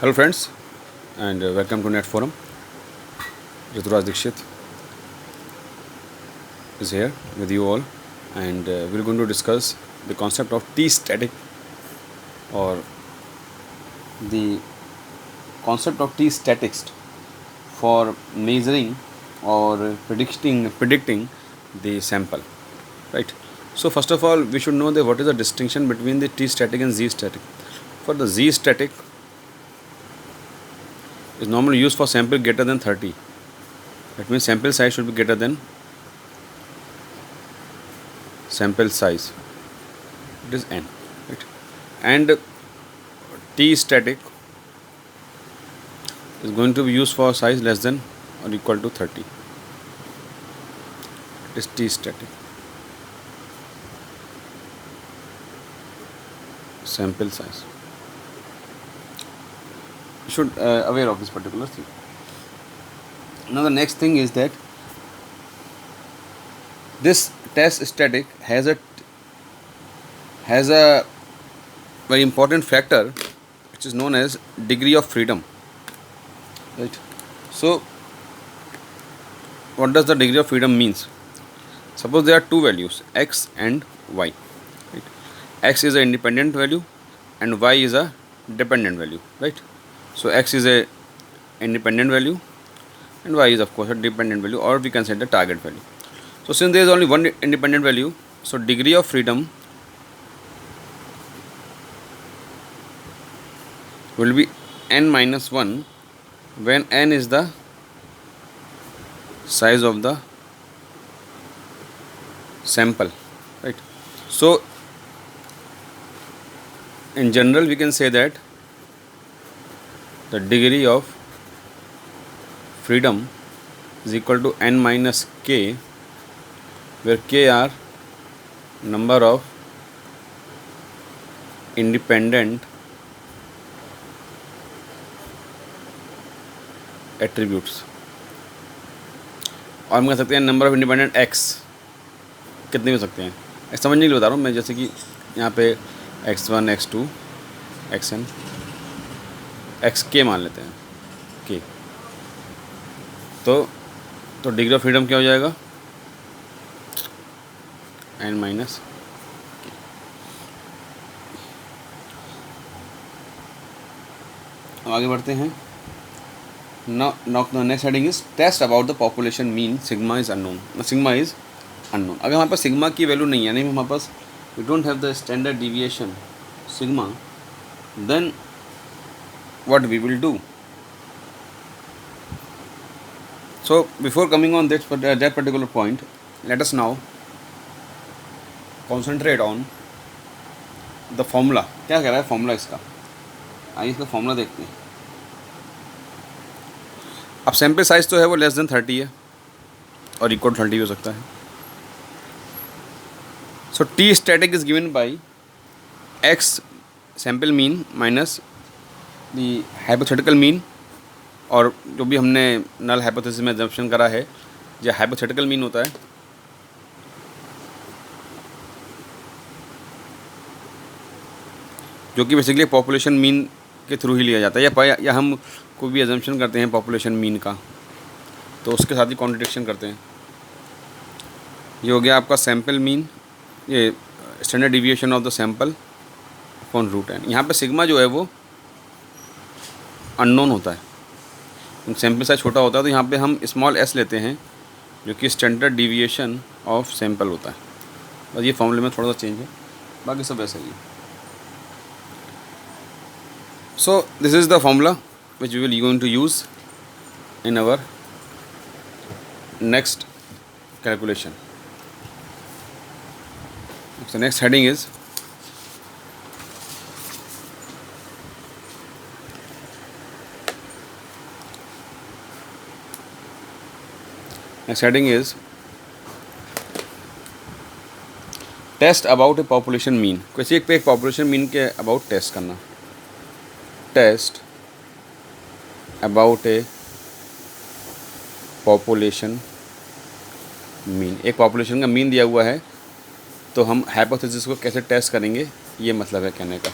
Hello friends, and welcome to Net Forum. Rituraj Dikshit is here with you all, and we're going to discuss the concept of T-static, or the concept of T-statics for measuring or predicting the sample, right? So first of all, we should know that what is the distinction between the T-static and Z-static. For the Z-static is normally used for sample greater than 30. That means sample size should be greater than sample size. It is n, right? And T static is going to be used for size less than or equal to 30. It is T static. Sample size. You should aware of this particular thing. Now the next thing is that this test static has a very important factor which is known as degree of freedom, right? So what does the degree of freedom means? Suppose there are two values, x and y, right? X is an independent value and y is a dependent value, right? So x is a independent value and y is of course a dependent value, or we can say the target value. So since there is only one independent value, so degree of freedom will be n minus 1 when n is the size of the sample, right? So in general we can say that the degree of freedom is equal to n minus k, where k are number of independent attributes, और हम कह सकते हैं number of independent x कितने हो सकते हैं. समझने के लिए बता रहा हूँ मैं, जैसे कि यहाँ पे x1 x2 xn xk मान लेते हैं k. तो डिग्री ऑफ फ्रीडम क्या हो जाएगा, n माइनस k. अब आगे बढ़ते हैं. Now next heading is test about the population mean. Sigma is unknown. Sigma is unknown. अगर हमारे पास सिग्मा की वैल्यू नहीं है, यानी हमारे पास we don't have the standard deviation sigma, then what we will do? So before coming on that particular point, let us now concentrate on the formula. क्या कह रहा है फॉर्मूला इसका, आइए इसका फॉर्मूला देखते हैं. अब सैम्पल साइज तो है वो लेस देन 30 है और इक्वल 30 हो सकता है. So t static is given by x sample mean minus the hypothetical mean, और जो भी हमने नल हाइपोथेसिस में अजम्पशन करा है जो हाइपोथेटिकल मीन होता है, जो कि बेसिकली पॉपुलेशन मीन के थ्रू ही लिया जाता है, या हम कोई भी अजम्पशन करते हैं पॉपुलेशन मीन का तो उसके साथ ही कॉन्ट्रडिक्शन करते हैं. ये हो गया आपका सैम्पल मीन, ये standard deviation of the sample upon root n. यहाँ पे सिग्मा जो है वो अननोन होता है, सैम्पल साइज छोटा होता है, तो यहाँ पे हम स्मॉल s लेते हैं जो कि स्टैंडर्ड डिविएशन ऑफ सैम्पल होता है. और ये फॉर्मूले में थोड़ा सा चेंज है, बाकी सब ऐसा ही है. So this is the formula which we will going to use in our next calculation. So next heading is test about a population mean. किसी एक पे एक population mean के about test करना. Test about a population mean. एक population का mean दिया हुआ है तो हम हाइपोथेसिस को कैसे टेस्ट करेंगे, ये मतलब है कहने का.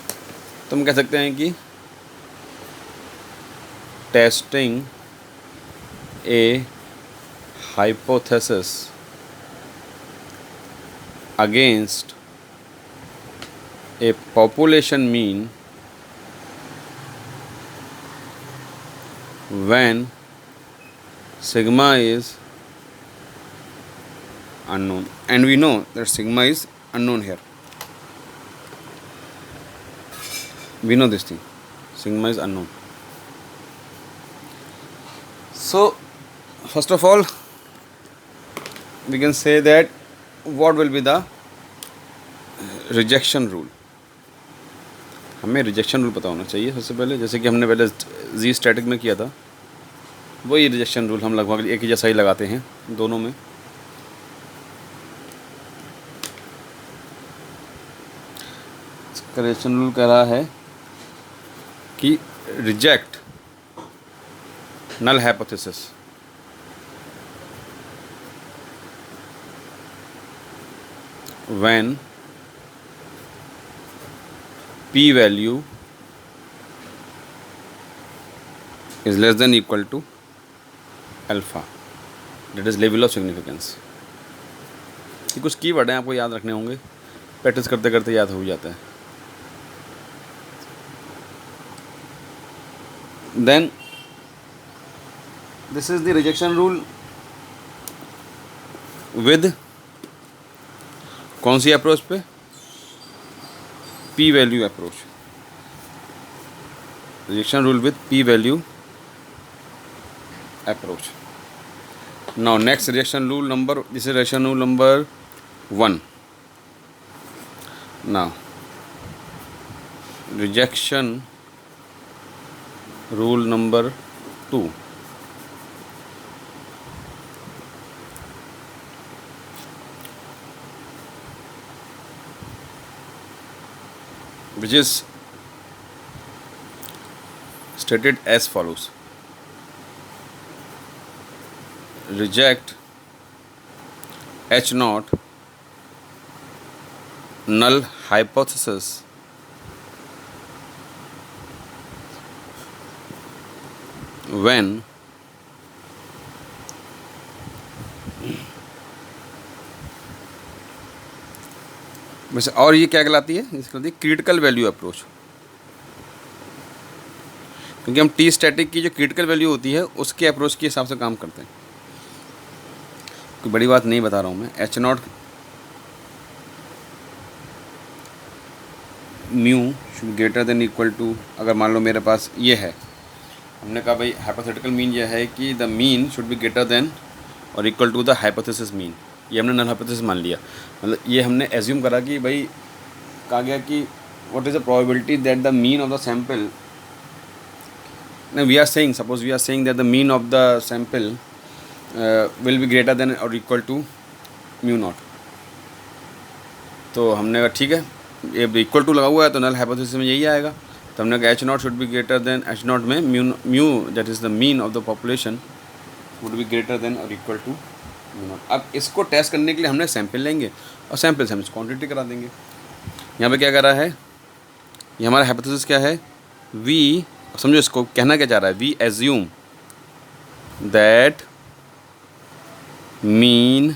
तो हम कह सकते हैं कि testing a hypothesis against a population mean when sigma is unknown, and we know that sigma is unknown here. We know this thing, sigma is unknown. So first of all, we can say that what will be the rejection rule. हमें rejection rule पता होना चाहिए सबसे पहले, जैसे कि हमने पहले जी स्टैटिक में किया था, वही रिजेक्शन रूल हम लगभग एक ही जैसा ही लगाते हैं दोनों में. इसका रिजेक्शन रूल कह रहा है कि reject null hypothesis when p value is less than equal to alpha, that is level of significance. ये कुछ कीवर्ड हैं, आपको याद रखने होंगे, प्रैक्टिस करते करते याद हो जाता है. Then this is the rejection rule with कौन सी अप्रोच पे? P value approach. Rejection rule with P value approach. Now next rejection rule number, this is rejection rule number 1. Now rejection rule number 2. which is stated as follows: reject H naught null hypothesis when वैसे, और ये क्या कहलाती है? इसको कहती है critical value approach, क्योंकि हम टी स्टैटिक की जो क्रिटिकल वैल्यू होती है उसके अप्रोच के हिसाब से काम करते हैं. कोई बड़ी बात नहीं बता रहा हूँ मैं. H not mu should greater than equal to, अगर मान लो मेरे पास ये है, हमने कहा भाई हाइपोथेटिकल मीन ये है कि the mean should be greater than और equal to the hypothesis mean. ये हमने नल हाइपोथेसिस मान लिया, मतलब ये हमने एज्यूम करा कि भाई कहा गया कि what is the probability that the mean of the sample, we are saying, suppose we are saying that the mean of the sample will be greater than और इक्वल टू म्यू नॉट. तो हमने कहा ठीक है, ये equal to लगा हुआ है तो नल हाइपोथेसिस में यही आएगा. तो हमने कहा H not should be greater than, H not में mu that is the mean of the population would be greater than और इक्वल टू म्यू नॉट. अब इसको टेस्ट करने के लिए हमने सैंपल लेंगे और सैंपल से हम इसको क्वांटिटी करा देंगे. यहाँ पे क्या कर रहा है, ये हमारा हाइपोथेसिस क्या है? वी, समझो इसको कहना क्या चाह रहा है, we assume that mean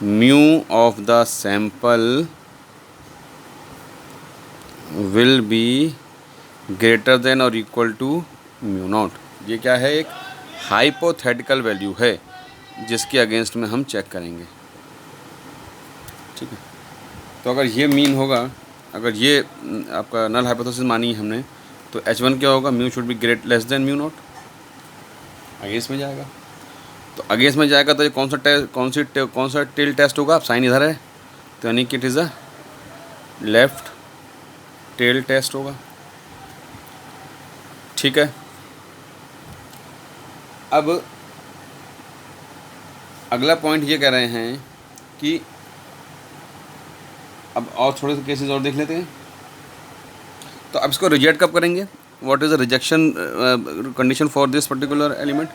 mu of the sample will be greater than और इक्वल टू म्यू नॉट. ये क्या है? एक हाइपोथेटिकल वैल्यू है जिसके अगेंस्ट में हम चेक करेंगे. ठीक है, तो अगर ये मीन होगा, अगर ये आपका नल हाइपोथेसिस मानी है हमने, तो H1 क्या होगा? Mu should be great less than mu naught. Against में जाएगा, तो अगेंस्ट में जाएगा तो ये कौन सा टेल टेस्ट होगा? आप साइन इधर है तो यानी कि it is a left tail test होगा. ठीक है, अब अगला पॉइंट ये कह रहे हैं कि अब और थोड़े से केसेस और देख लेते हैं. तो अब इसको रिजेक्ट कब करेंगे? What is the rejection condition for this particular element?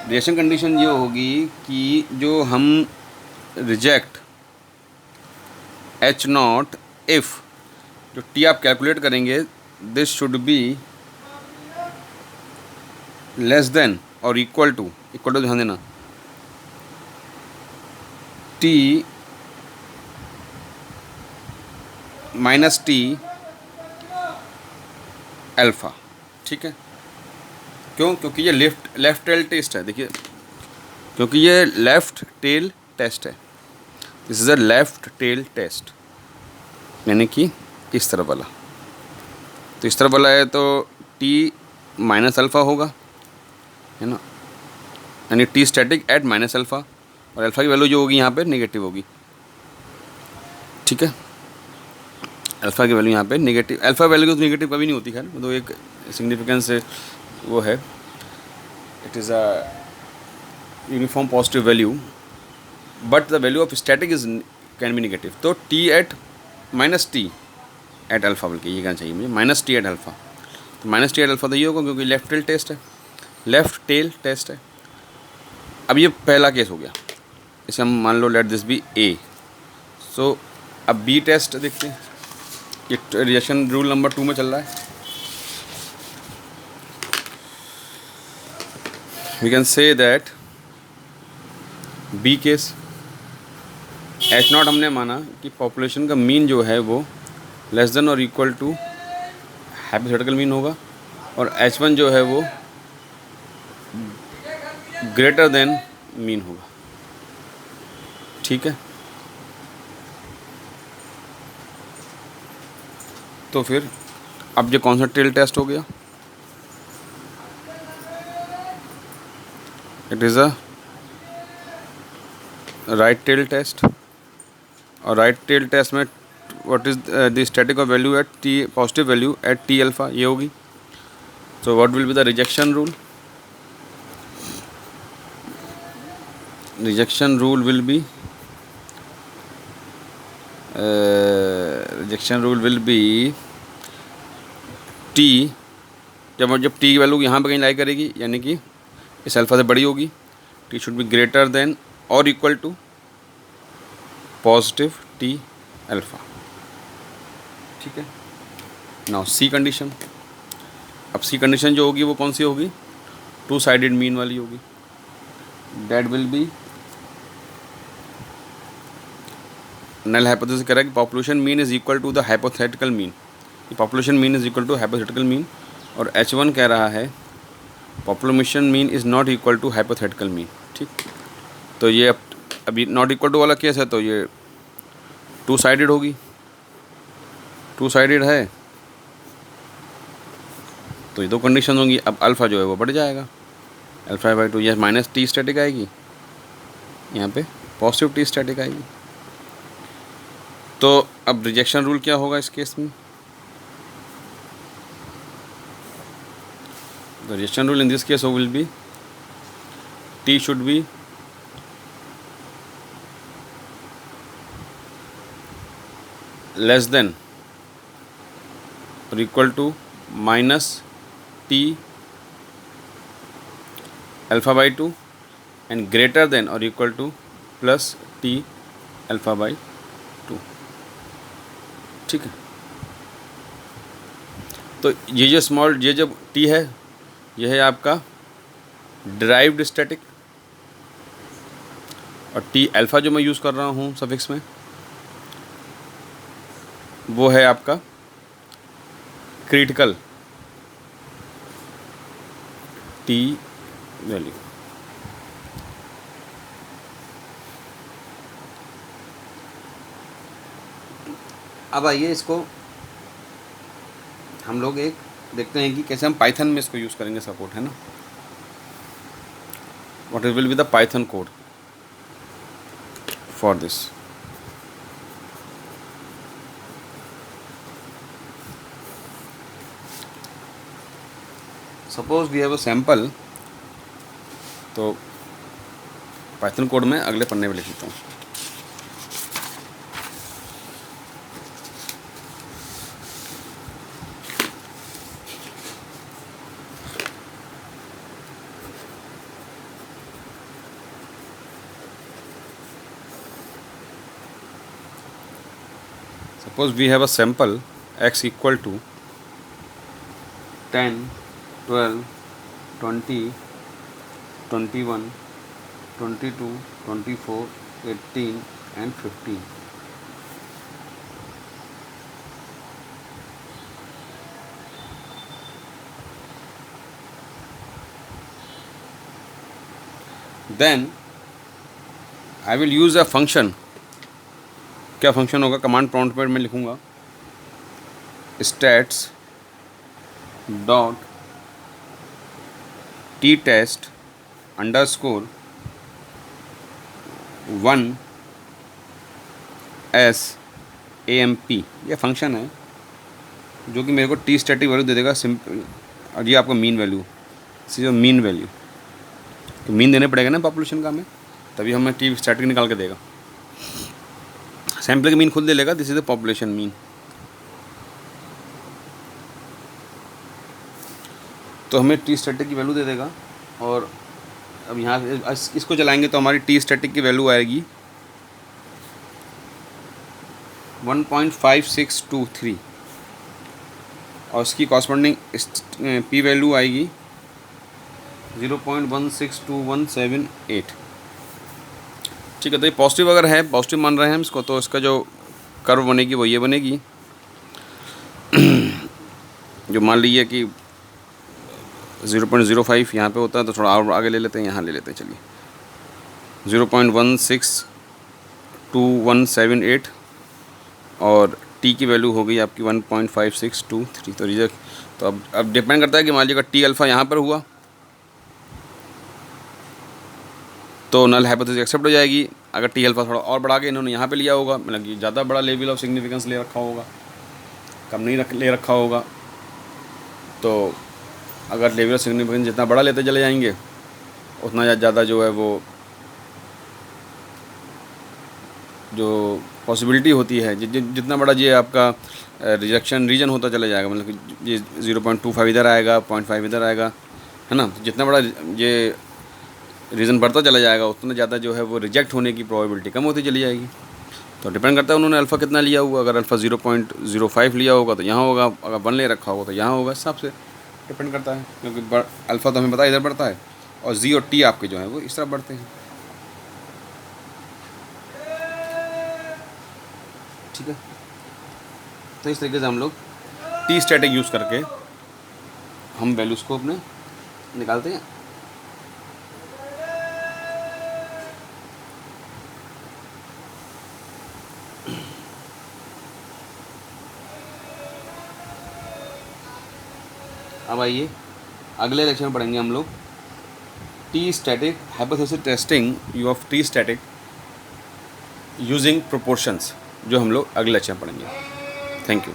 Rejection condition ये होगी कि जो हम रिजेक्ट एच नॉट इफ़, जो टी आप कैलकुलेट करेंगे, this should be less than और इक्वल टू ध्यान देना, टी माइनस टी अल्फ़ा। ठीक है, क्यों? क्योंकि ये लेफ्ट टेल टेस्ट है। देखिए, क्योंकि ये लेफ्ट टेल टेस्ट है, this is a left tail test, यानी कि इस तरफ वाला। तो इस तरफ वाला है तो टी माइनस अल्फ़ा होगा, है ना, यानी T static at minus alpha, और अल्फ़ा की वैल्यू जो होगी यहाँ पे नेगेटिव होगी। ठीक है, अल्फ़ा की वैल्यू यहाँ पे नेगेटिव, अल्फ़ा वैल्यू तो नेगेटिव कभी नहीं होती, खैर तो एक सिग्निफिकेंस वो है, it is a uniform positive value, but the value of static is can be negative. तो t at minus t at alpha, बल्कि ये कहना चाहिए मुझे, माइनस टी एट अल्फ़ा। तो माइनस टी एट अल्फ़ा तो ये होगा क्योंकि लेफ्ट टेल टेस्ट है, लेफ्ट टेल टेस्ट है। अब ये पहला केस हो गया, इसे हम मान लो लेट दिस बी ए। सो अब बी टेस्ट देखते हैं, ये रिजेक्शन रूल नंबर 2 में चल रहा है। We can say that be case, H not हमने माना कि पॉपुलेशन का मीन जो है वो लेस देन और इक्वल टू हाइपोथेटिकल मीन होगा, और एच वन जो है वो ग्रेटर देन मीन होगा। ठीक है, तो फिर अब जो कौन सा टेल टेस्ट हो गया, it is a right tail test, और राइट टेल टेस्ट में what is the static of value at T, positive value at T alpha, ये होगी। So what will be the rejection rule? Rejection rule will be T, जब T की value यहाँ पे कहीं लाई करेगी, यानी कि इस अल्फ़ा से बड़ी होगी, t should be greater than और equal to positive t alpha. ठीक है, नाउ सी कंडीशन। अब सी कंडीशन जो होगी वो कौन सी होगी? टू साइडेड मीन वाली होगी। That will be null hypothesis कह रहा है कि population mean is equal to the hypothetical mean, population mean is equal to hypothetical mean, और H1 कह रहा है population mean is not equal to hypothetical mean. ठीक, तो ये अभी नॉट इक्वल टू वाला केस है, तो ये टू साइडेड होगी, टू साइडेड है तो ये दो कंडीशन होंगी। अब अल्फ़ा जो है वो बढ़ जाएगा, अल्फ़ा बाई टू, यह माइनस टी स्टैटिक आएगी, यहाँ पे पॉजिटिव टी स्टैटिक आएगी। तो अब रिजेक्शन रूल क्या होगा इस केस में? The rejection rule in this case will be T should be less than or equal to minus T alpha by 2 and greater than or equal to plus T alpha by 2। ठीक है, तो ये जो small, ये जब T है, यह है आपका डिराइव्ड स्टैटिक, और टी अल्फ़ा जो मैं यूज़ कर रहा हूँ सफिक्स में, वो है आपका क्रिटिकल टी वैल्यू। अब आइए इसको हम लोग एक देखते हैं कि कैसे हम पाइथन में इसको यूज़ करेंगे, सपोर्ट है ना। What will be the Python code for this? Suppose we have a sample, तो पाइथन कोड में अगले पन्ने पे लिख लेता हूँ। Suppose we have a sample x equal to 10, 12, 20, 21, 22, 24, 18 and 15. Then I will use a function. क्या फंक्शन होगा? कमांड प्रॉम्प्ट पर मैं लिखूँगा stats dot T test underscore 1 SAMP। यह फंक्शन है जो कि मेरे को टी स्टैटिक वैल्यू दे देगा सिंपल, और ये आपका मीन वैल्यू, जो मीन वैल्यू, तो मीन देने पड़ेगा ना पॉपुलेशन का हमें, तभी हमें टी स्टैटिक निकाल के देगा। सैम्पल का मीन खुद ले लेगा, this is the population mean. तो हमें टी स्टैटिक की वैल्यू दे देगा, और अब यहाँ इसको चलाएंगे तो हमारी टी स्टैटिक की वैल्यू आएगी 1.5623, और इसकी कॉरस्पॉन्डिंग पी वैल्यू आएगी 0.162178। ठीक है, तो ये पॉजिटिव अगर है, पॉजिटिव मान रहे हैं हम इसको, तो इसका जो कर्व बनेगी वो ये बनेगी जो मान लीजिए कि 0.05 यहाँ पे होता है, तो थोड़ा और आगे ले लेते हैं, यहाँ ले लेते हैं, चलिए 0.162178, और टी की वैल्यू हो गई आपकी 1.5623। तो रिजेक्ट, तो अब डिपेंड करता है कि मान लीजिएगा टी अल्फ़ा यहाँ पर हुआ तो नल हाइपोथेसिस एक्सेप्ट हो जाएगी। अगर टी अल्फ़ा थोड़ा और बढ़ा के इन्होंने यहाँ पे लिया होगा, मतलब कि ज़्यादा बड़ा लेवल ऑफ सिग्निफिकेंस ले रखा होगा, कम नहीं ले रखा होगा, तो अगर लेवल ऑफ सिग्निफिकेंस जितना बड़ा लेते चले जाएंगे उतना ज़्यादा जो है वो जो पॉसिबिलिटी होती है, जितना बड़ा ये आपका रिजेक्शन रीजन होता चला जाएगा, मतलब कि ये 0.25 इधर आएगा, 0.5 इधर आएगा, है ना, तो जितना बड़ा ये रीज़न बढ़ता चला जाएगा उतना ज़्यादा जो है वो रिजेक्ट होने की प्रोबेबिलिटी कम होती चली जाएगी। तो डिपेंड करता है उन्होंने अल्फ़ा कितना लिया हुआ, अगर अल्फ़ा 0.05 लिया होगा तो यहाँ होगा, अगर 1 ले रखा होगा तो यहाँ होगा, इस हिसाब से डिपेंड करता है, क्योंकि अल्फ़ा तो हमें पता है इधर बढ़ता है, और जी और टी आपके जो है वो इस तरफ बढ़ते हैं। ठीक है, तो इस तरीके से हम लोग टी स्टैटिक यूज़ करके हम वैल्यूज़ को अपने निकालते हैं। अब आइए अगले लेक्चर में पढ़ेंगे हम लोग T static hypothesis testing of T static using proportions, जो हम लोग अगले लेक्चर में पढ़ेंगे। Thank you.